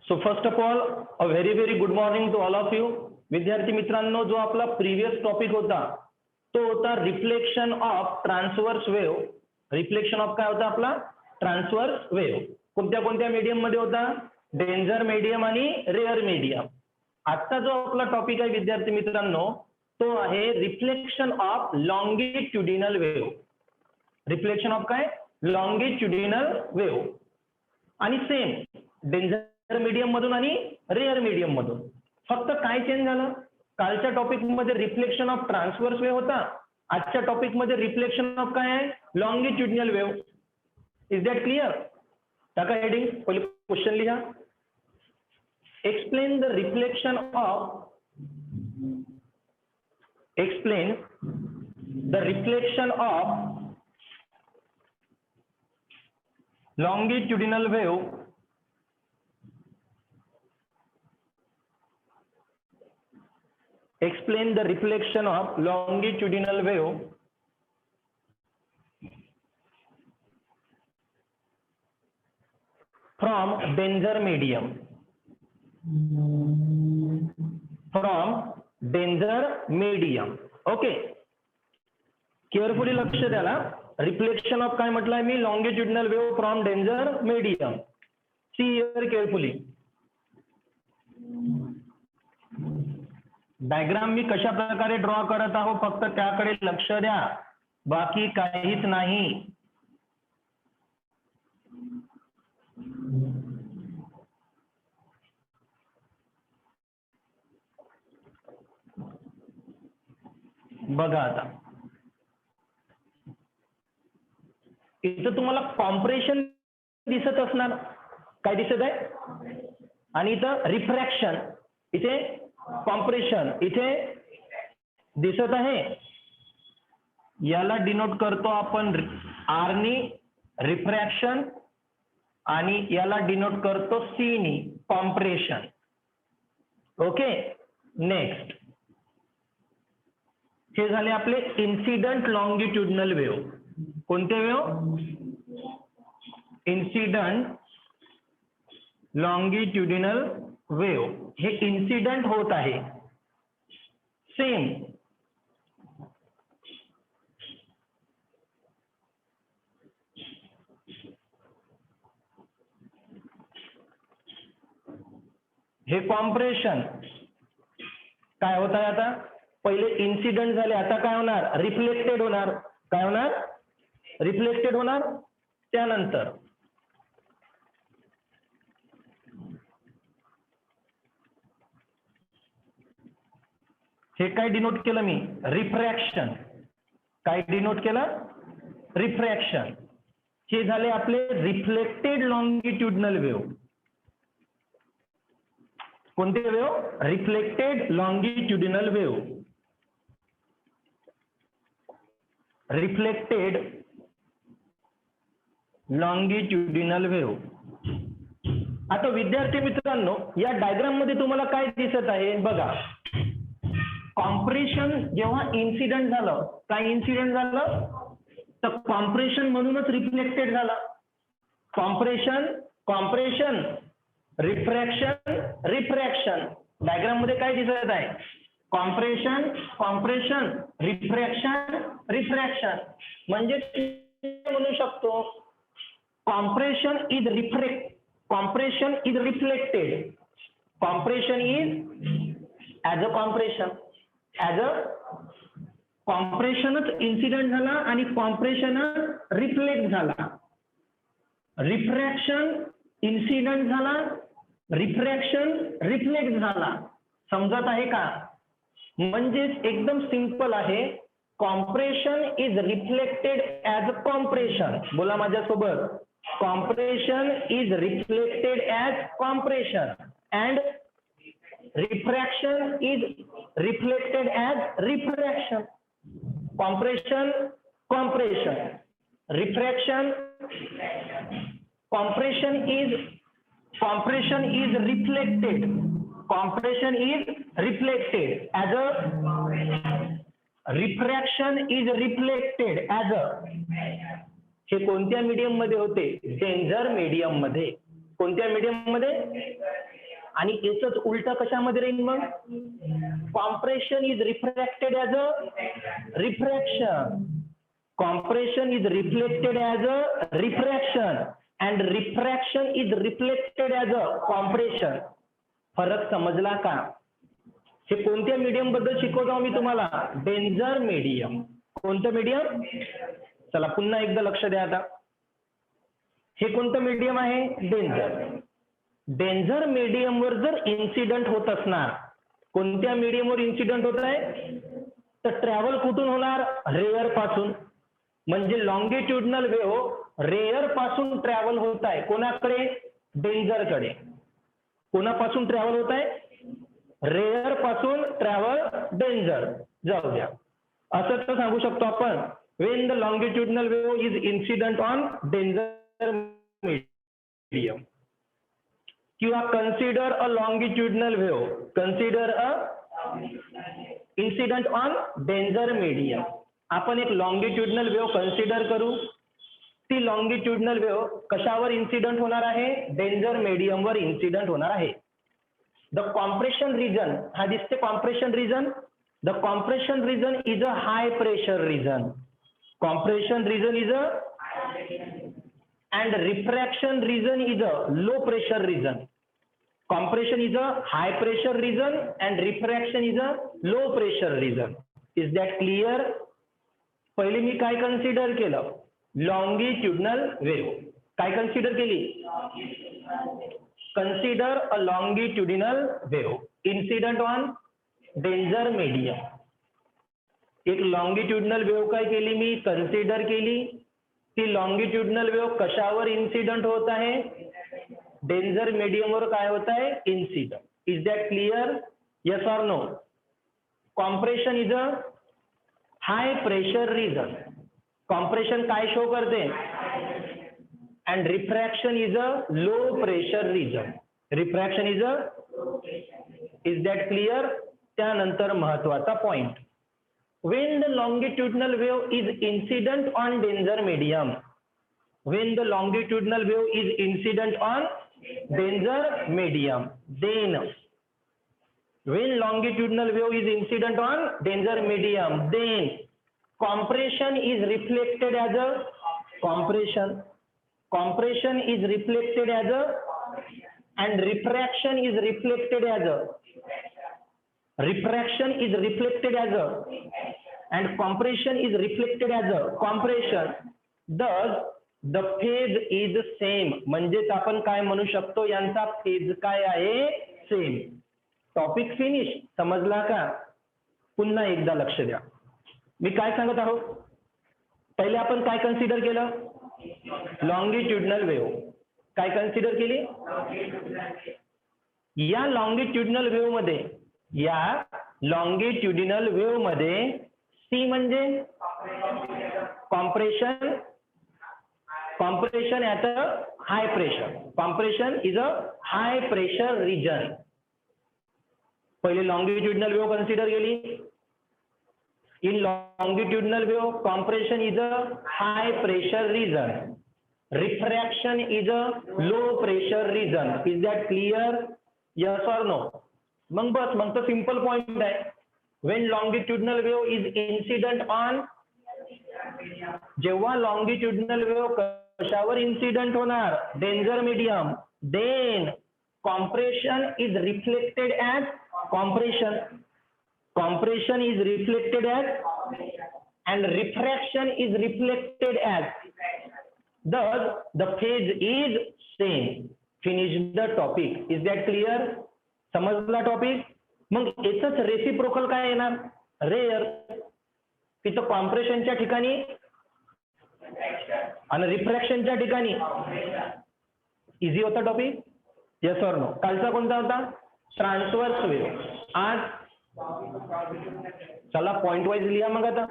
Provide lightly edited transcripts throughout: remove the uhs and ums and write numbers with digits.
So first of all a very good morning to all of you. विद्यार्थी मित्रांनो, जो आपला प्रीवियस टॉपिक होता तो होता reflection of transverse wave. Reflection of काय होता आपला? Transverse wave. कोणत्या कोणत्या मीडियम मध्ये होता? डेंजर मीडियम आणि रेअर मीडियम. आजचा जो आपला टॉपिक आहे विद्यार्थी मित्रांनो तो आहे reflection of longitudinal wave. Reflection of काय? Longitudinal wave. आणि सेम डेंजर मीडियम मधून आणि रेअर मीडियम मधून. फक्त काय चेंज झालं? कालच्या टॉपिक मध्ये रिफ्लेक्शन ऑफ ट्रान्सवर्स वेव्ह होता, आजच्या टॉपिक मध्ये रिफ्लेक्शन ऑफ काय आहे? लॉंगिट्युडिनल वेव्ह. Is that clear? टाका हेडिंग, पहिले क्वेश्चन लिहा. Explain the reflection of longitudinal wave explain the reflection of longitudinal wave from danger medium. Okay, carefully लक्ष द्याला. रिफ्लेक्शन ऑफ काय म्हटलंय मी? Longitudinal wave from denser medium. See here carefully. Diagram मी कशा प्रकारे ड्रॉ करत आहो फक्त त्याकडे लक्ष द्या, बाकी काहीच नाही. बघा आता इथं तुम्हाला कॉम्प्रेशन दिसत असणार. काय दिसत आहे? आणि इथं रिफ्रॅक्शन, इथे कॉम्प्रेशन इथे दिसत आहे. याला डिनोट करतो आपण आर नी रिफ्रॅक्शन आणि याला डिनोट करतो सी नी कॉम्प्रेशन. ओके, नेक्स्ट हे झाले आपले इन्सिडेंट लॉंगिट्युडिनल वेव्ह. कोणते वेव्ह? Incident longitudinal wave. हे इन्सिडेंट होत आहे. सेम हे कॉम्प्रेशन काय होत आहे? आता पहिले इन्सिडेंट झाले, आता काय होणार? रिफ्लेक्टेड होणार. काय होणार? रिफ्लेक्टेड होणार. त्यानंतर हे काय डिनोट केलं मी? रिफ्रॅक्शन. काय डिनोट केलं? रिफ्रॅक्शन. हे झाले आपले रिफ्लेक्टेड लॉंगिट्युडिनल वेव्ह. कोणते wave? Reflected longitudinal wave. Reflected longitudinal wave. आता विद्यार्थी मित्रांनो, या डायग्राम मध्ये तुम्हाला काय दिसत आहे? बघा, कॉम्प्रेशन जेव्हा इन्सिडेंट झालं, काय इन्सिडेंट झालं? तर कॉम्प्रेशन म्हणूनच रिफ्लेक्टेड झालं. Compression refraction. डायग्राम मध्ये काय दिसत आहे? Compression refraction. म्हणजे म्हणू शकतो compression is reflected. Compression is as a कॉम्प्रेशनच इन्सिडेंट झाला आणि कॉम्प्रेशन रिफ्लेक्ट झाला. रिफ्रॅक्शन इन्सिडेंट झाला, रिफ्रॅक्शन रिफ्लेक्ट झाला. समजत आहे का? म्हणजेच एकदम सिंपल आहे. Compression is reflected as a compression. बोला माझ्यासोबत. Compression is reflected as compression and refraction is reflected as refraction. Compression refraction. Compression is reflected as a refraction is reflected as a. हे कोणत्या मीडियम मध्ये होते? Danger medium मध्ये. कोणत्या medium मध्ये? आणि याच उलट कशामध्ये राहील मग? Compression is refracted as a refraction. Compression is reflected as a refraction and refraction is reflected as a compression. फरक समजला का? हे कोणत्या मीडियम बद्दल शिकवतो मी तुम्हाला? Danger medium. कोणतं मीडियम? चला पुन्हा एकदा लक्ष द्या आता. हे कोणतं मीडियम आहे? डेंजर. डेंजर मीडियमवर जर इन्सिडेंट होत असणार, कोणत्या मीडियमवर इन्सिडेंट होत आहे? तर ट्रॅव्हल कुठून होणार? रेअर पासून. म्हणजे लॉंगिट्युडनल वेव्ह रेअर पासून ट्रॅव्हल होत आहे. कोणाकडे? डेंजरकडे. कोणापासून ट्रॅव्हल होत आहे? रेअर पासून ट्रॅव्हल डेंजर. जाऊ द्या. असं तर सांगू शकतो आपण, when the longitudinal wave is incident on danger medium. किंवा consider a longitudinal wave. Consider a incident on danger medium. आपण एक longitudinal wave consider करू. ती longitudinal wave कशावर इन्सिडेंट होणार आहे? डेंजर मीडियम वर इन्सिडेंट होणार आहे. The compression region, हा दिसते compression region? The compression region is a high pressure region. Compression region is a and refraction region is a low pressure region. Compression is a high pressure region and refraction is a low pressure region. Is that clear? पहिले मी काय consider केलं? Longitudinal wave. काय consider केली? Consider a longitudinal wave incident on denser medium. एक longitudinal wave काय केली मी? Consider केली. ती लॉंगिट्युडनल वेव्ह कशावर इन्सिडेंट होत आहे? डेंजर मीडियमवर काय होत आहे? Incident. Is that clear? Yes or no? Compression is a high pressure region. Compression काय शो करते? And refraction is a low pressure region. Refraction is a. Is that clear? त्यानंतर महत्वाचा point. when the longitudinal wave is incident on danger medium, when the longitudinal wave is incident on danger medium, then when longitudinal wave is incident on danger medium, then compression is reflected as a compression. Compression is reflected as a and refraction is reflected as a. Refraction is reflected as a and compression is reflected as a compression. Thus the phase is same. म्हणजेच आपण काय म्हणू शकतो? यांचा phase काय आहे? Same. Topic finish. समजला का? पुन्हा एकदा लक्ष द्या. मी काय सांगत आहोत? पहिले आपण काय कन्सिडर केलं? Longitudinal wave. काय कन्सिडर केली? या लॉंगिट्युडनल वेव्ह मध्ये, या लॉंगिट्युडिनल वेव्ह मध्ये सी म्हणजे compression. Compression at a high pressure. Compression is a high pressure region. पहिले लॉंगिट्युडिनल वेव्ह कन्सिडर केली. In longitudinal wave compression is a high pressure region. Refraction is a low pressure region. Is that clear? Yes or no? मग बस, मग तर simple point आहे. when longitudinal wave is incident on, जेव्हा longitudinal wave कशावर incident होणार? Danger medium. then compression is reflected as compression. Compression is reflected as and refraction is reflected as. Thus the phase is same. Finish the topic. Is that clear? समजला topic? मग याच reciprocal काय येणार? Rare. तिथं कॉम्प्रेशनच्या ठिकाणी आणि रिफ्रॅक्शनच्या ठिकाणी. Easy होता टॉपिक? Yes or no? कालचा कोणता होता? Transverse wave. आज चला पॉइंट वाइज लिहा. मग आता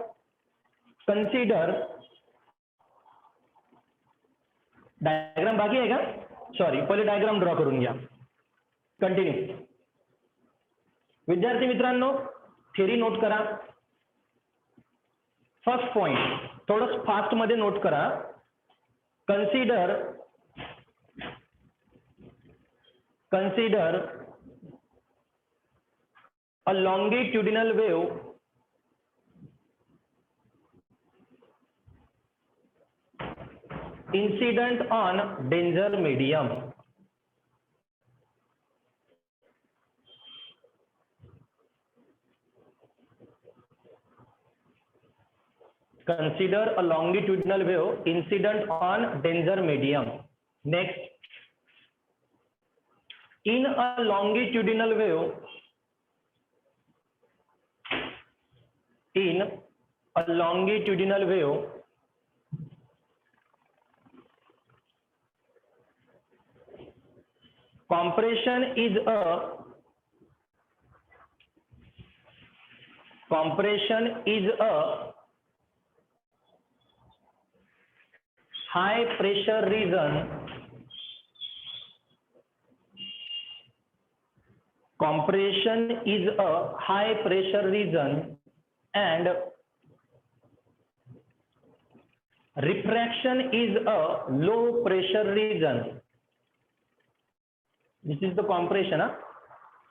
कन्सिडर. डायग्राम बाकी आहे का? सॉरी, पहिले डायग्राम ड्रॉ करून घ्या. कंटिन्यू. विद्यार्थी मित्रांनो, थेरी नोट करा. फर्स्ट पॉइंट थोडं फास्ट मध्ये नोट करा. Consider a longitudinal wave incident on denser medium. Consider a longitudinal wave incident on denser medium. Next, in a longitudinal wave, compression is a high pressure region. Compression is a high pressure region and refraction is a low pressure region. This is the compression.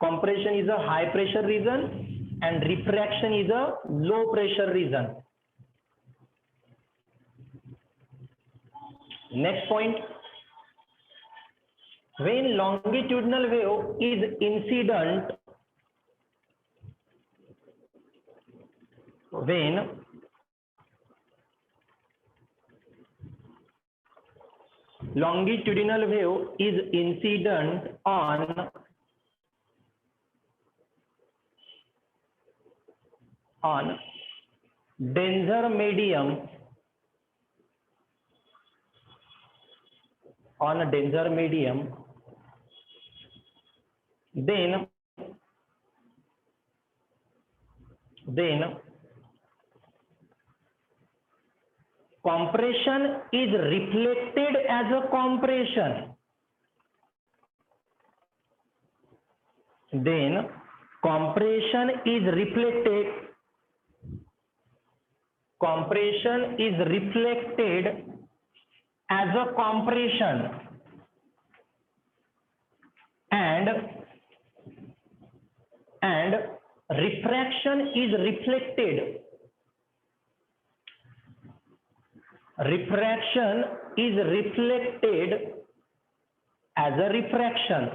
Compression is a high pressure region and refraction is a low pressure region. Next point, when longitudinal wave is incident, longitudinal wave is incident on denser medium, then compression is reflected as a compression. Then compression is reflected as a compression and refraction is reflected as a refraction.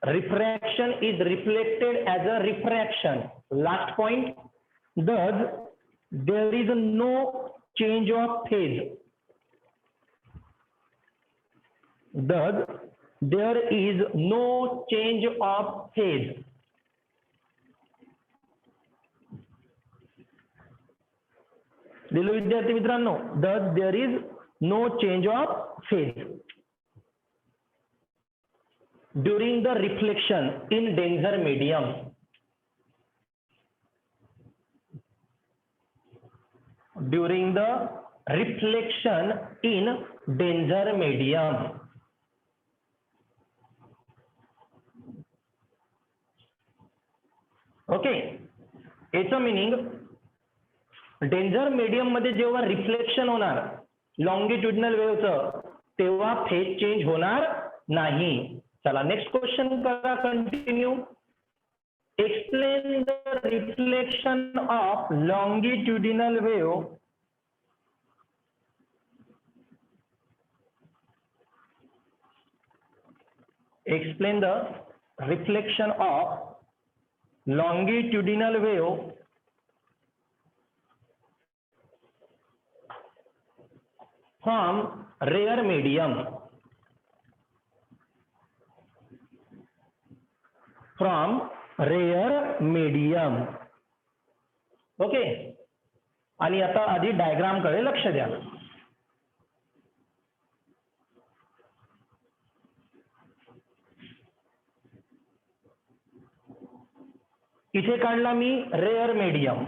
Refraction is reflected as a refraction. Last point, thus there is no change of phase. Thus there is no change of phase. दिलो विद्यार्थी मित्रांनो, thus there is no change of phase during the reflection in denser medium. During the reflection in denser medium. Okay, याचा meaning danger medium मध्ये जेव्हा reflection होणार longitudinal वेव्हचं तेव्हा phase change होणार नाही. चला नेक्स्ट क्वेश्चन करा, continue. Explain the reflection of longitudinal wave explain the reflection of longitudinal wave from rare medium. From rare medium. Okay, आणि आता आधी डायग्राम कडे लक्ष द्या. इथे काढला मी रेअर मीडियम,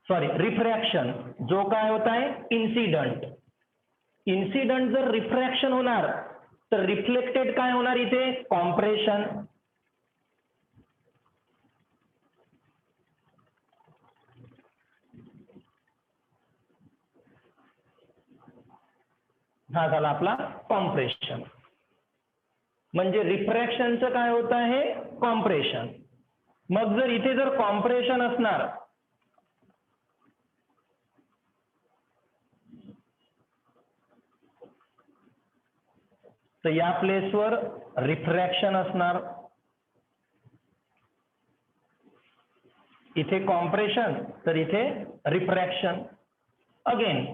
सॉरी रिफ्रॅक्शन, जो काय होत आहे इन्सिडंट. इन्सिडंट जर रिफ्रॅक्शन होणार तर रिफ्लेक्टेड काय होणार इथे कॉम्प्रेशन. हा झाला आपला कॉम्प्रेशन. म्हणजे रिफ्रॅक्शनचं काय होत आहे, कॉम्प्रेशन. मग जर इथे जर कॉम्प्रेशन असणार तर या प्लेसवर रिफ्रॅक्शन असणार. इथे कॉम्प्रेशन तर इथे रिफ्रॅक्शन. अगेन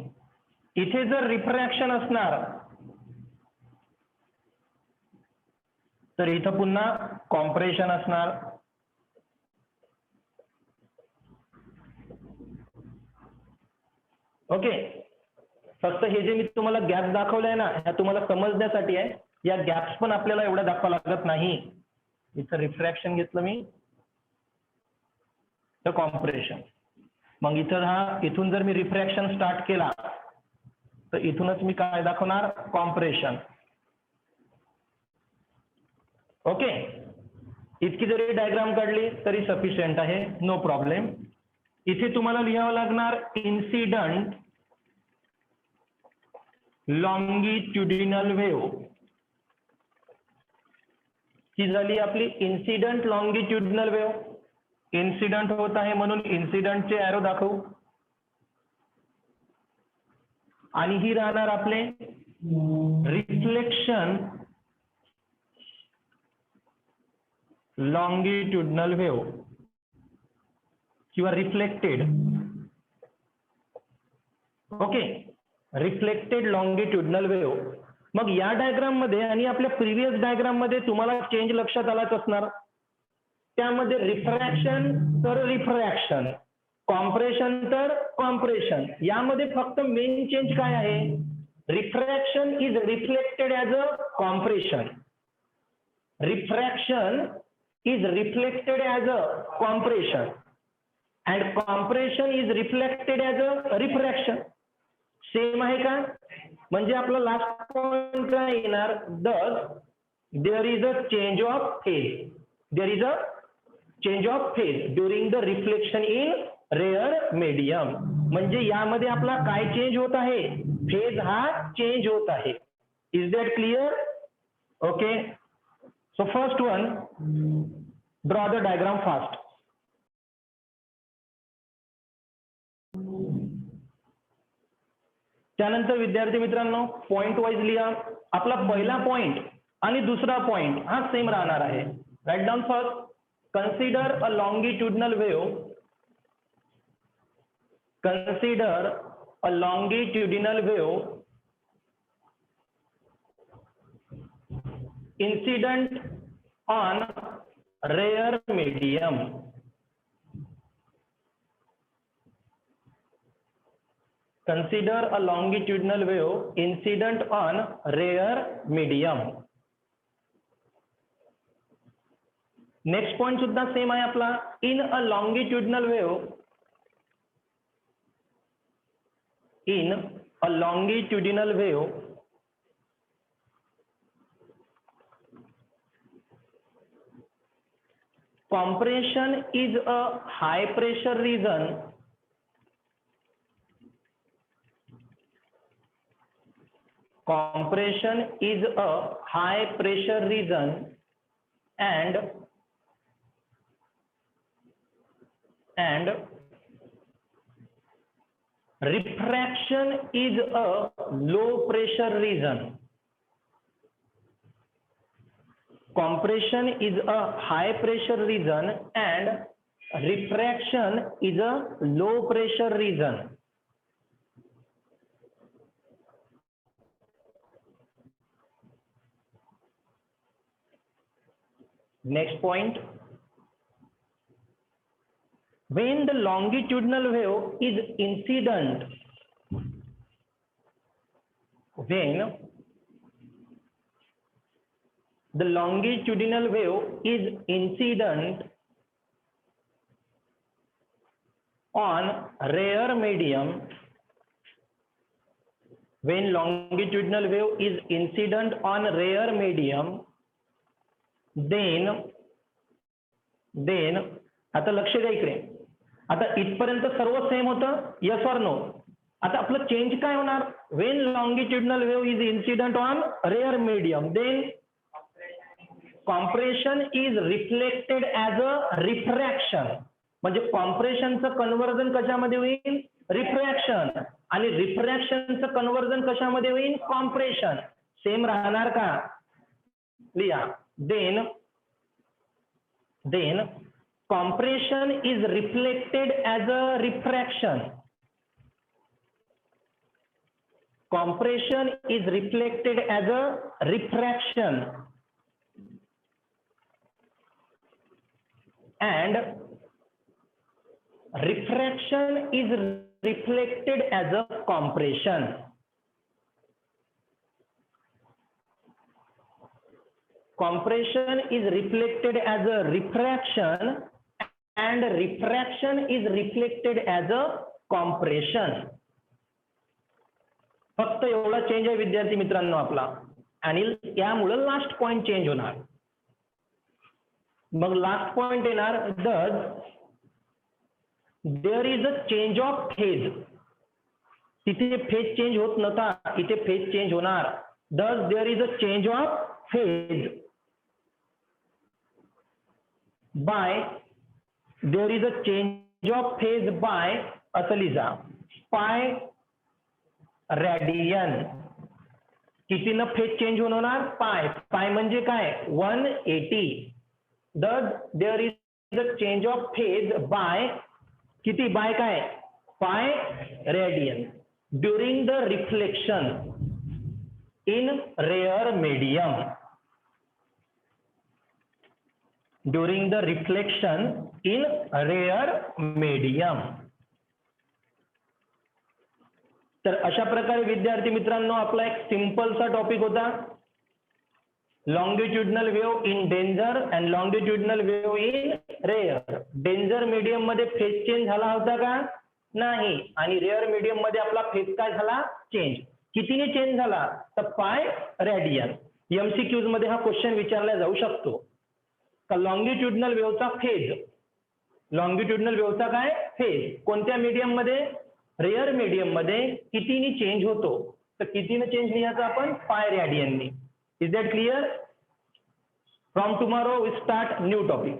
इथे जर रिफ्रॅक्शन असणार तर इथं पुन्हा कॉम्प्रेशन असणार. ओके. फक्त हे जे मी तुम्हाला गॅप दाखवले आहे ना, ह्या तुम्हाला समजण्यासाठी आहे. या गॅप्स पण आपल्याला एवढा दाखवा लागत नाही. इथं रिफ्रॅक्शन घेतलं मी तर कॉम्प्रेशन. मग इथं इथून जर मी रिफ्रॅक्शन स्टार्ट केला तर इथूनच मी काय दाखवणार, कॉम्प्रेशन. ओके. इतकी जरी डायग्राम काढली तरी सफिशियंट आहे, नो प्रॉब्लेम. इथे तुम्हाला लिहावं लागणार इन्सिडंट लॉन्गिट्युडिनल वेव्ह. ही झाली आपली इन्सिडंट लॉन्गिट्युडिनल वेव्ह. इन्सिडंट होत आहे म्हणून इन्सिडंटचे एरो दाखवू. आणि ही राहणार आपले रिफ्लेक्शन लॉन्गिट्युडिनल वेव्ह किंवा reflected. Okay. Reflected longitudinal wave. मग या डायग्राम मध्ये आणि आपल्या प्रिव्हियस डायग्राम मध्ये तुम्हाला चेंज लक्षात आलाच असणार. त्यामध्ये रिफ्रॅक्शन तर रिफ्रॅक्शन, कॉम्प्रेशन तर कॉम्प्रेशन. यामध्ये फक्त मेन चेंज काय आहे, rarefaction is reflected as a compression, rarefaction is reflected as a compression and compression is reflected as a rarefaction. Same आहे का? म्हणजे आपला लास्ट पॉइंट काय येणार, thus there is a change of phase. There is a change of phase during the reflection in rare medium. म्हणजे यामध्ये आपला काय चेंज होत आहे, फेज हा चेंज होत आहे. Is that clear? Okay. So first one, draw the diagram fast. त्यानंतर विद्यार्थी मित्रांनो पॉइंट वाईज लिहा. आपला पहिला पॉइंट आणि दुसरा पॉइंट हा सेम राहणार आहे. Write down first, consider a longitudinal wave. Consider a longitudinal wave incident on rare medium. Consider a longitudinal wave incident on rare medium. Next point सुद्धा सेम आहे आपला. In a longitudinal wave, in a longitudinal wave, compression is a high pressure region. Compression is a high pressure region and refraction is a low pressure region. Compression is a high pressure region and refraction is a low pressure region. Next point, when the longitudinal wave is incident, when the longitudinal wave is incident on rare medium, when longitudinal wave is incident on rare medium, then आता लक्ष द्या इकडे. आता इथपर्यंत सर्व same होतं, yes or no? आता आपलं चेंज काय होणार? When longitudinal wave is incident on rare medium then compression is reflected as a refraction. म्हणजे कॉम्प्रेशनचं कन्व्हर्जन कशामध्ये होईल? रिफ्रॅक्शन. आणि रिफ्रॅक्शनचं कन्व्हर्जन कशामध्ये होईल? कॉम्प्रेशन. सेम राहणार का? लिहा. Then compression is reflected as a rarefaction. Compression is reflected as a refraction and refraction is reflected as a compression. Compression is reflected as a refraction and refraction is reflected as a compression. फक्त एवढा change आहे विद्यार्थी मित्रांनो आपला, आणि यामुळे last point change होणार. मग लास्ट पॉइंट येणार thus there is a change of phase. तिथे फेज चेंज होत नव्हता, इथे फेज चेंज होणार. Thus there is a change of phase by there is a change of phase by असं लिहा पाय रॅडियन. कितीनं फेज चेंज होणार? पाय. पाय म्हणजे काय? 180. Thus there is a change of phase by किती? बाय काय? Pi radian during the reflection in rare medium. During the reflection in rare medium. तर अशा प्रकारे विद्यार्थी मित्रांनो आपला एक सिंपलसा टॉपिक होता, longitudinal wave in denser and longitudinal wave in rare. Denser medium मध्ये फेज चेंज झाला होता का? नाही. आणि रेअर मीडियम मध्ये आपला फेज काय झाला? चेंज. कितीने चेंज झाला? तर पाय रॅडियन. एमसीक्यूज मध्ये हा क्वेश्चन विचारला जाऊ शकतो का लॉंगिट्युडनल वेव्हचा फेज, लॉंगिट्युडनल वेव्हचा काय? फेज कोणत्या मीडियम मध्ये? रेअर मीडियम मध्ये कितीने चेंज होतो? तर कितीने चेंज लिहायचं आपण? पाय रॅडियननी. Is that clear? From tomorrow we start new topic.